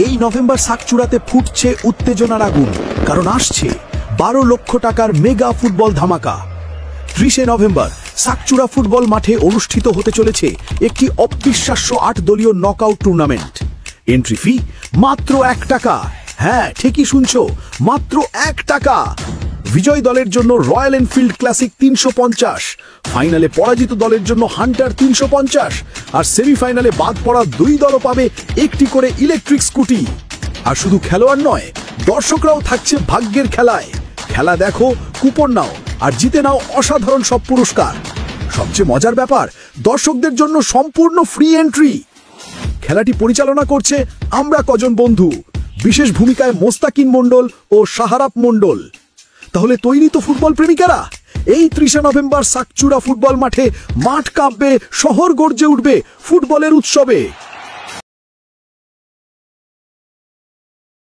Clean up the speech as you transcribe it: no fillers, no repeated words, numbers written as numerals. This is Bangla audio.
এই নভেম্বর সাকচুড়াতে ফুটছে উত্তেজনার আগুন, কারণ আসছে 12 লক্ষ টাকার মেগা ফুটবল ধামাকা। 30 নভেম্বর সাকচুড়া ফুটবল মাঠে অনুষ্ঠিত হতে চলেছে একটি অবিশ্বাস্য 8 দলীয় নকআউট টুর্নামেন্ট। এন্ট্রি ফি মাত্র 1 টাকা। হ্যাঁ, ঠিকই শুনছো, মাত্র 1 টাকা। বিজয় দলের জন্য রয়্যাল এনফিল্ড ক্লাসিক 350, ফাইনালে পরাজিত দলের জন্য হান্টার 350, আর সেমিফাইনালে বাদ পড়া 2 দলও পাবে একটি করে ইলেকট্রিক স্কুটি। আর শুধু খেলোয়াড় নয়, দর্শকরাও থাকছে ভাগ্যের খেলায়। খেলা দেখো, কুপন নাও, আর জিতে নাও অসাধারণ সব পুরস্কার। সবচেয়ে মজার ব্যাপার, দর্শকদের জন্য সম্পূর্ণ ফ্রি এন্ট্রি। খেলাটি পরিচালনা করছে আমরা কজন বন্ধু, বিশেষ ভূমিকায় মোস্তাকিন মণ্ডল ও শাহরাব মণ্ডল। তাহলে তৈরি তো ফুটবল প্রেমিকারা? এই 30 নভেম্বর সাকচুড়া ফুটবল মাঠে মাঠ কাঁপবে, শহর গর্জে উঠবে ফুটবলের উৎসবে।